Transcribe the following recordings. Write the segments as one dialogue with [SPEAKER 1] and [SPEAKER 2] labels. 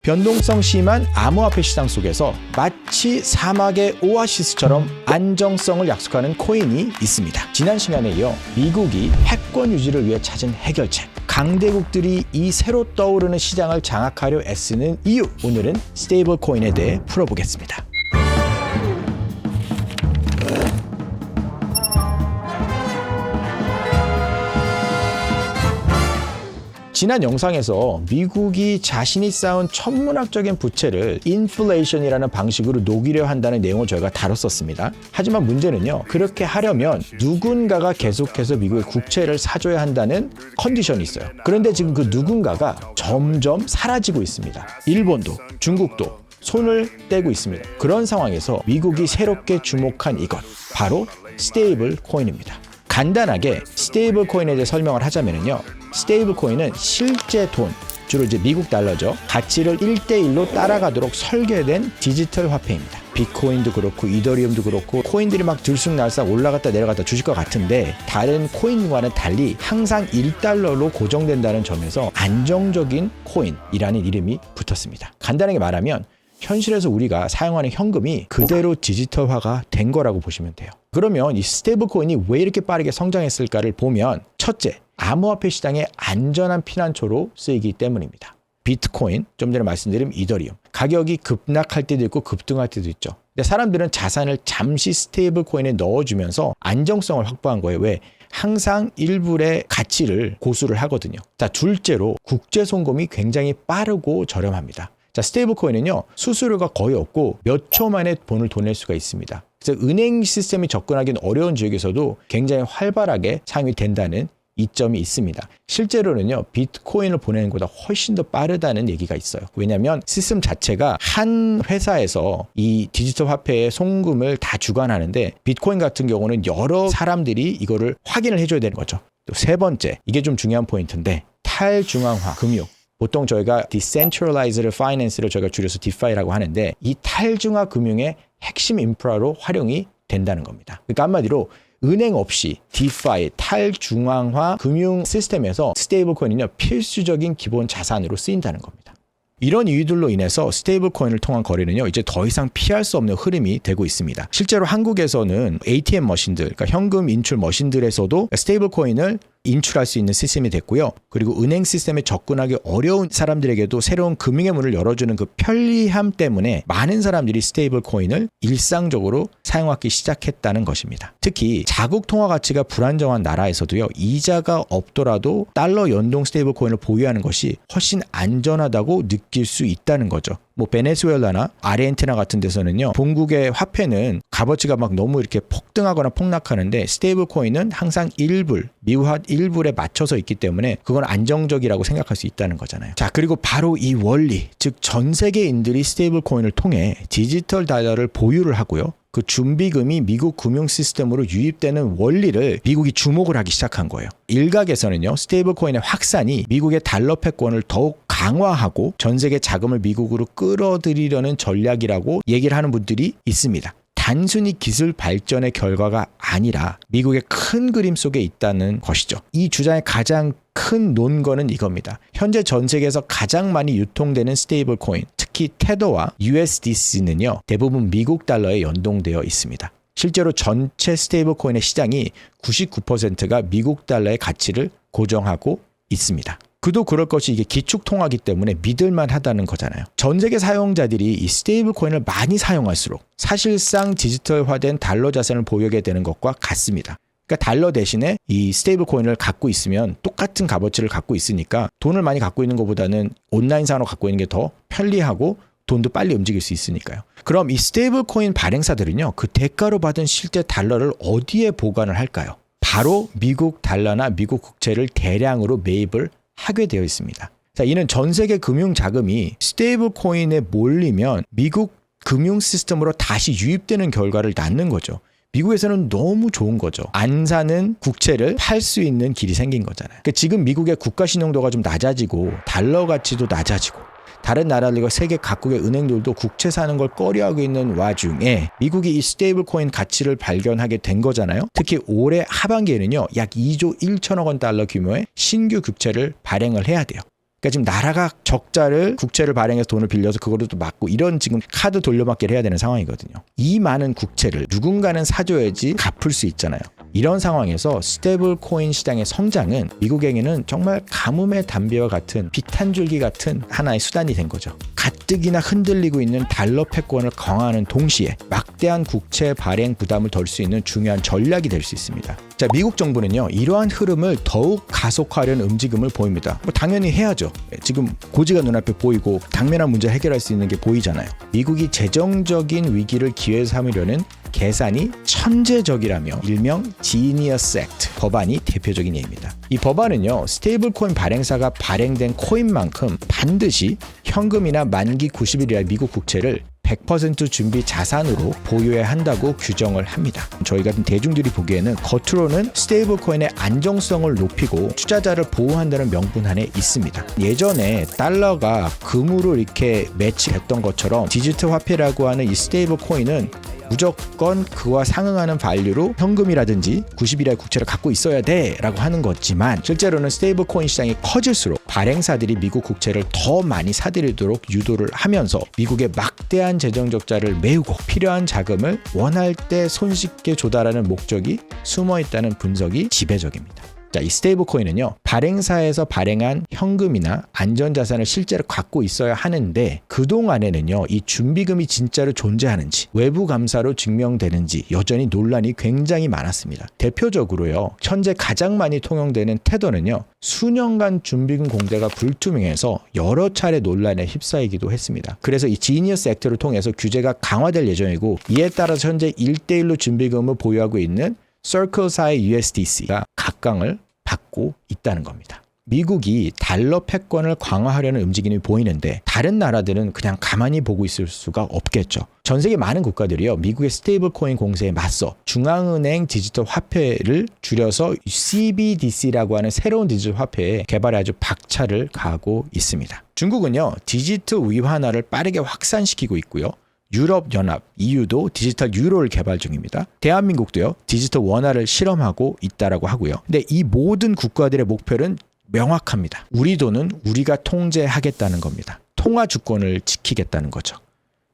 [SPEAKER 1] 변동성 심한 암호화폐 시장 속에서 마치 사막의 오아시스처럼 안정성을 약속하는 코인이 있습니다. 지난 시간에 이어 미국이 패권 유지를 위해 찾은 해결책, 강대국들이 이 새로 떠오르는 시장을 장악하려 애쓰는 이유, 오늘은 스테이블 코인에 대해 풀어보겠습니다. 지난 영상에서 미국이 자신이 쌓은 천문학적인 부채를 인플레이션이라는 방식으로 녹이려 한다는 내용을 저희가 다뤘었습니다. 하지만 문제는요, 그렇게 하려면 누군가가 계속해서 미국의 국채를 사줘야 한다는 컨디션이 있어요. 그런데 지금 그 누군가가 점점 사라지고 있습니다. 일본도, 중국도 손을 떼고 있습니다. 그런 상황에서 미국이 새롭게 주목한 이것, 바로 스테이블 코인입니다. 간단하게 스테이블 코인에 대해 설명을 하자면요, 스테이블 코인은 실제 돈, 주로 이제 미국 달러죠, 가치를 1대1로 따라가도록 설계된 디지털 화폐입니다. 비트코인도 그렇고 이더리움도 그렇고 코인들이 막 들쑥날싹 올라갔다 내려갔다 주실 것 같은데, 다른 코인과는 달리 항상 1달러로 고정된다는 점에서 안정적인 코인이라는 이름이 붙었습니다. 간단하게 말하면 현실에서 우리가 사용하는 현금이 그대로 디지털화가 된 거라고 보시면 돼요. 그러면 이 스테이블 코인이 왜 이렇게 빠르게 성장했을까를 보면, 첫째, 암호화폐 시장의 안전한 피난처로 쓰이기 때문입니다. 비트코인, 좀 전에 말씀드린 이더리움, 가격이 급락할 때도 있고 급등할 때도 있죠. 근데 사람들은 자산을 잠시 스테이블 코인에 넣어주면서 안정성을 확보한 거예요. 왜? 항상 일불의 가치를 고수를 하거든요. 자, 둘째로 국제 송금이 굉장히 빠르고 저렴합니다. 자, 스테이블 코인은요, 수수료가 거의 없고 몇 초 만에 돈을 보낼 수가 있습니다. 그래서 은행 시스템이 접근하기는 어려운 지역에서도 굉장히 활발하게 사용이 된다는 이점이 있습니다. 실제로는요, 비트코인을 보내는 것보다 훨씬 더 빠르다는 얘기가 있어요. 왜냐하면 시스템 자체가 한 회사에서 이 디지털 화폐의 송금을 다 주관하는데, 비트코인 같은 경우는 여러 사람들이 이거를 확인을 해줘야 되는 거죠. 또 세 번째, 이게 좀 중요한 포인트인데, 탈중앙화 금융. 보통 저희가 Decentralized Finance를 저희가 줄여서 DeFi라고 하는데, 이 탈중앙 금융의 핵심 인프라로 활용이 된다는 겁니다. 그러니까 한마디로 은행 없이 DeFi, 탈중앙화 금융 시스템에서 스테이블 코인은요, 필수적인 기본 자산으로 쓰인다는 겁니다. 이런 이유들로 인해서 스테이블 코인을 통한 거래는요, 이제 더 이상 피할 수 없는 흐름이 되고 있습니다. 실제로 한국에서는 ATM 머신들, 그러니까 현금 인출 머신들에서도 스테이블 코인을 인출할 수 있는 시스템이 됐고요. 그리고 은행 시스템에 접근하기 어려운 사람들에게도 새로운 금융의 문을 열어주는 그 편리함 때문에 많은 사람들이 스테이블 코인을 일상적으로 사용하기 시작했다는 것입니다. 특히 자국 통화 가치가 불안정한 나라에서도요, 이자가 없더라도 달러 연동 스테이블 코인을 보유하는 것이 훨씬 안전하다고 느낄 수 있다는 거죠. 뭐 베네수엘라나 아르헨티나 같은 데서는요, 본국의 화폐는 값어치가 막 너무 이렇게 폭등하거나 폭락하는데, 스테이블 코인은 항상 1불, 미화 1불에 맞춰서 있기 때문에 그건 안정적이라고 생각할 수 있다는 거잖아요. 자, 그리고 바로 이 원리, 즉 전 세계인들이 스테이블 코인을 통해 디지털 달러를 보유를 하고요, 그 준비금이 미국 금융 시스템으로 유입되는 원리를 미국이 주목을 하기 시작한 거예요. 일각에서는요, 스테이블 코인의 확산이 미국의 달러 패권을 더욱 강화하고 전 세계 자금을 미국으로 끌어들이려는 전략이라고 얘기를 하는 분들이 있습니다. 단순히 기술 발전의 결과가 아니라 미국의 큰 그림 속에 있다는 것이죠. 이 주장의 가장 큰 논거는 이겁니다. 현재 전 세계에서 가장 많이 유통되는 스테이블 코인, 특히 테더와 USDC는요, 대부분 미국 달러에 연동되어 있습니다. 실제로 전체 스테이블 코인의 시장이 99%가 미국 달러의 가치를 고정하고 있습니다. 그도 그럴 것이 이게 기축통화기 때문에 믿을만 하다는 거잖아요. 전 세계 사용자들이 이 스테이블 코인을 많이 사용할수록 사실상 디지털화된 달러 자산을 보유하게 되는 것과 같습니다. 그러니까 달러 대신에 이 스테이블 코인을 갖고 있으면 똑같은 값어치를 갖고 있으니까 돈을 많이 갖고 있는 것보다는 온라인상으로 갖고 있는 게 더 편리하고 돈도 빨리 움직일 수 있으니까요. 그럼 이 스테이블 코인 발행사들은요, 그 대가로 받은 실제 달러를 어디에 보관을 할까요? 바로 미국 달러나 미국 국채를 대량으로 매입을 하게 되어 있습니다. 자, 이는 전 세계 금융 자금이 스테이블 코인에 몰리면 미국 금융 시스템으로 다시 유입되는 결과를 낳는 거죠. 미국에서는 너무 좋은 거죠. 안 사는 국채를 팔 수 있는 길이 생긴 거잖아요. 그러니까 지금 미국의 국가 신용도가 좀 낮아지고 달러 가치도 낮아지고 다른 나라들과 세계 각국의 은행들도 국채 사는 걸 꺼려하고 있는 와중에 미국이 이 스테이블 코인 가치를 발견하게 된 거잖아요. 특히 올해 하반기에는요, 약 2조 1천억 원 달러 규모의 신규 국채를 발행을 해야 돼요. 그러니까 지금 나라가 적자를 국채를 발행해서 돈을 빌려서 그거를 또 막고 이런 지금 카드 돌려막기를 해야 되는 상황이거든요. 이 많은 국채를 누군가는 사줘야지 갚을 수 있잖아요. 이런 상황에서 스테이블 코인 시장의 성장은 미국에게는 정말 가뭄의 담비와 같은 빛 한 줄기 같은 하나의 수단이 된 거죠. 가뜩이나 흔들리고 있는 달러 패권을 강화하는 동시에 막대한 국채 발행 부담을 덜 수 있는 중요한 전략이 될 수 있습니다. 자, 미국 정부는요, 이러한 흐름을 더욱 가속화하려는 움직임을 보입니다. 뭐 당연히 해야죠. 지금 고지가 눈앞에 보이고 당면한 문제 해결할 수 있는 게 보이잖아요. 미국이 재정적인 위기를 기회로 삼으려는 계산이 천재적이라며 일명 지니어스 액트 법안이 대표적인 예입니다. 이 법안은요, 스테이블 코인 발행사가 발행된 코인만큼 반드시 현금이나 만기 90일 이하 미국 국채를 100% 준비 자산으로 보유해야 한다고 규정을 합니다. 저희 같은 대중들이 보기에는 겉으로는 스테이블 코인의 안정성을 높이고 투자자를 보호한다는 명분 안에 있습니다. 예전에 달러가 금으로 이렇게 매치했던 것처럼 디지털 화폐라고 하는 이 스테이블 코인은 무조건 그와 상응하는 밸류로 현금이라든지 90일의 국채를 갖고 있어야 돼 라고 하는 거지만, 실제로는 스테이블 코인 시장이 커질수록 발행사들이 미국 국채를 더 많이 사들이도록 유도를 하면서 미국의 막대한 재정 적자를 메우고 필요한 자금을 원할 때 손쉽게 조달하는 목적이 숨어 있다는 분석이 지배적입니다. 자, 이 스테이블 코인은요, 발행사에서 발행한 현금이나 안전자산을 실제로 갖고 있어야 하는데, 그동안에는요, 이 준비금이 진짜로 존재하는지 외부 감사로 증명되는지 여전히 논란이 굉장히 많았습니다. 대표적으로요, 현재 가장 많이 통용되는 테더는요, 수년간 준비금 공개가 불투명해서 여러 차례 논란에 휩싸이기도 했습니다. 그래서 이 지니어스 액트를 통해서 규제가 강화될 예정이고, 이에 따라서 현재 1대1로 준비금을 보유하고 있는 서클사의 USDC가 각광을 받고 있다는 겁니다. 미국이 달러 패권을 강화하려는 움직임이 보이는데 다른 나라들은 그냥 가만히 보고 있을 수가 없겠죠. 전 세계 많은 국가들이요, 미국의 스테이블 코인 공세에 맞서 중앙은행 디지털 화폐를 줄여서 CBDC라고 하는 새로운 디지털 화폐의 개발에 아주 박차를 가하고 있습니다. 중국은요, 디지털 위환화를 빠르게 확산시키고 있고요. 유럽연합, EU도 디지털 유로를 개발 중입니다. 대한민국도요, 디지털 원화를 실험하고 있다라고 하고요. 근데 이 모든 국가들의 목표는 명확합니다. 우리 돈은 우리가 통제하겠다는 겁니다. 통화 주권을 지키겠다는 거죠.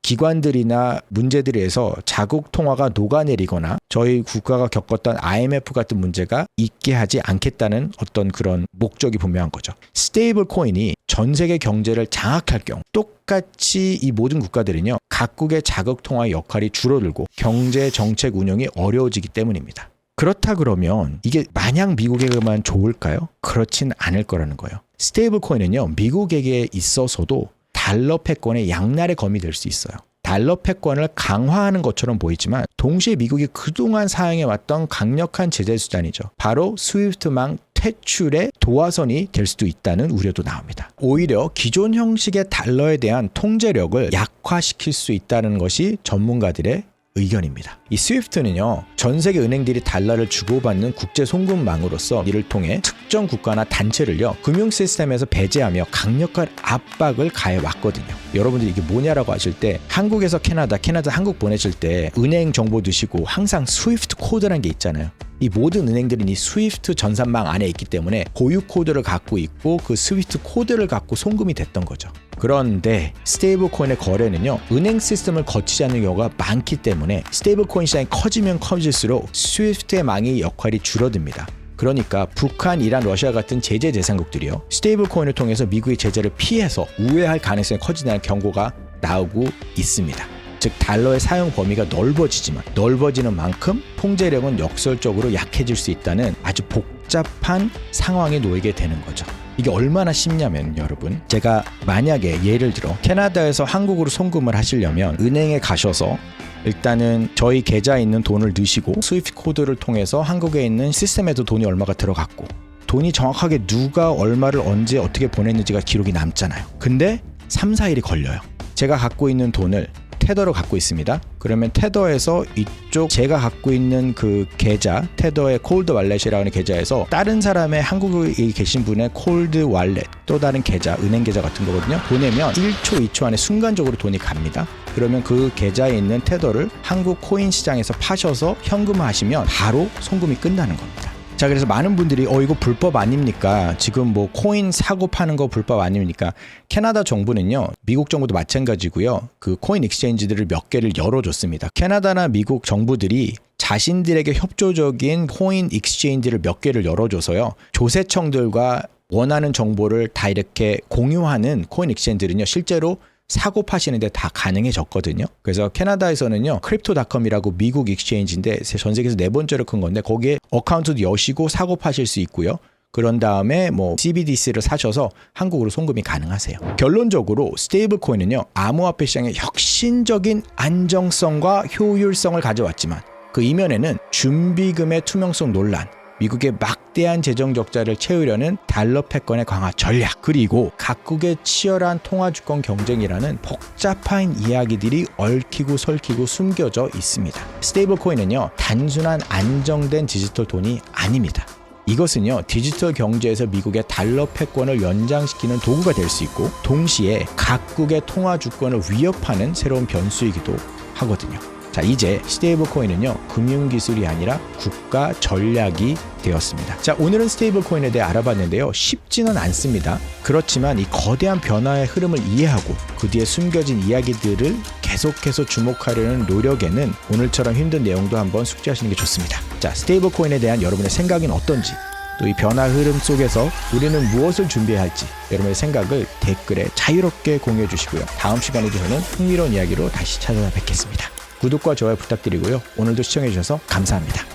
[SPEAKER 1] 기관들이나 문제들에서 자국 통화가 녹아내리거나 저희 국가가 겪었던 IMF 같은 문제가 있게 하지 않겠다는 어떤 그런 목적이 분명한 거죠. 스테이블 코인이 전 세계 경제를 장악할 경우 똑같이 이 모든 국가들은요, 각국의 자국 통화 역할이 줄어들고 경제 정책 운영이 어려워지기 때문입니다. 그렇다 그러면 이게 마냥 미국에게만 좋을까요? 그렇진 않을 거라는 거예요. 스테이블 코인은요, 미국에게 있어서도 달러 패권의 양날의 검이 될 수 있어요. 달러 패권을 강화하는 것처럼 보이지만 동시에 미국이 그동안 사용해왔던 강력한 제재 수단이죠. 바로 스위프트망 퇴출의 도화선이 될 수도 있다는 우려도 나옵니다. 오히려 기존 형식의 달러에 대한 통제력을 약화시킬 수 있다는 것이 전문가들의 의견입니다. 이 스위프트는요, 전 세계 은행들이 달러를 주고받는 국제 송금망으로서 이를 통해 특정 국가나 단체를요, 금융 시스템에서 배제하며 강력한 압박을 가해 왔거든요. 여러분들이 이게 뭐냐라고 하실 때, 한국에서 캐나다 한국 보내실 때 은행 정보 넣으시고 항상 스위프트 코드라는 게 있잖아요. 이 모든 은행들은 이 스위프트 전산망 안에 있기 때문에 고유 코드를 갖고 있고 그 스위프트 코드를 갖고 송금이 됐던 거죠. 그런데 스테이블 코인의 거래는요, 은행 시스템을 거치지 않는 경우가 많기 때문에 스테이블 코인 시장이 커지면 커질수록 스위프트의 망의 역할이 줄어듭니다. 그러니까 북한, 이란, 러시아 같은 제재 대상국들이요, 스테이블 코인을 통해서 미국의 제재를 피해서 우회할 가능성이 커진다는 경고가 나오고 있습니다. 즉 달러의 사용 범위가 넓어지는 만큼 통제력은 역설적으로 약해질 수 있다는 아주 복잡한 상황에 놓이게 되는 거죠. 이게 얼마나 쉽냐면, 여러분, 제가 만약에 예를 들어 캐나다에서 한국으로 송금을 하시려면 은행에 가셔서 일단은 저희 계좌에 있는 돈을 넣으시고 스위프트 코드를 통해서 한국에 있는 시스템에도 돈이 얼마가 들어갔고 돈이 정확하게 누가 얼마를 언제 어떻게 보냈는지가 기록이 남잖아요. 근데 3, 4일이 걸려요. 제가 갖고 있는 돈을 테더로 갖고 있습니다. 그러면 테더에서 이쪽 제가 갖고 있는 그 계좌, 테더의 콜드 월렛이라고 하는 계좌에서 다른 사람의 한국에 계신 분의 콜드 월렛, 또 다른 계좌, 은행 계좌 같은 거거든요. 보내면 1초, 2초 안에 순간적으로 돈이 갑니다. 그러면 그 계좌에 있는 테더를 한국 코인 시장에서 파셔서 현금화하시면 바로 송금이 끝나는 겁니다. 자, 그래서 많은 분들이 이거 불법 아닙니까? 지금 뭐 코인 사고 파는 거 불법 아닙니까? 캐나다 정부는요, 미국 정부도 마찬가지고요. 그 코인 익스체인지들을 몇 개를 열어줬습니다. 캐나다나 미국 정부들이 자신들에게 협조적인 코인 익스체인지를 몇 개를 열어줘서요, 조세청들과 원하는 정보를 다 이렇게 공유하는 코인 익스체인지들은요, 실제로 사고 파시는데 다 가능해졌거든요. 그래서 캐나다에서는요, 크립토닷컴이라고 미국 익스체인지인데 전 세계에서 4번째로 큰 건데 거기에 어카운트도 여시고 사고 파실 수 있고요. 그런 다음에 뭐 CBDC를 사셔서 한국으로 송금이 가능하세요. 결론적으로 스테이블 코인은요, 암호화폐 시장의 혁신적인 안정성과 효율성을 가져왔지만 그 이면에는 준비금의 투명성 논란, 미국의 막대한 재정 적자를 채우려는 달러 패권의 강화 전략, 그리고 각국의 치열한 통화주권 경쟁이라는 복잡한 이야기들이 얽히고 설키고 숨겨져 있습니다. 스테이블 코인은요, 단순한 안정된 디지털 돈이 아닙니다. 이것은요, 디지털 경제에서 미국의 달러 패권을 연장시키는 도구가 될 수 있고 동시에 각국의 통화주권을 위협하는 새로운 변수이기도 하거든요. 자, 이제 스테이블 코인은요, 금융기술이 아니라 국가 전략이 되었습니다. 자, 오늘은 스테이블 코인에 대해 알아봤는데요, 쉽지는 않습니다. 그렇지만 이 거대한 변화의 흐름을 이해하고 그 뒤에 숨겨진 이야기들을 계속해서 주목하려는 노력에는 오늘처럼 힘든 내용도 한번 숙지하시는 게 좋습니다. 자, 스테이블 코인에 대한 여러분의 생각은 어떤지, 또 이 변화 흐름 속에서 우리는 무엇을 준비해야 할지 여러분의 생각을 댓글에 자유롭게 공유해 주시고요. 다음 시간에도 저는 흥미로운 이야기로 다시 찾아뵙겠습니다. 구독과 좋아요 부탁드리고요. 오늘도 시청해 주셔서 감사합니다.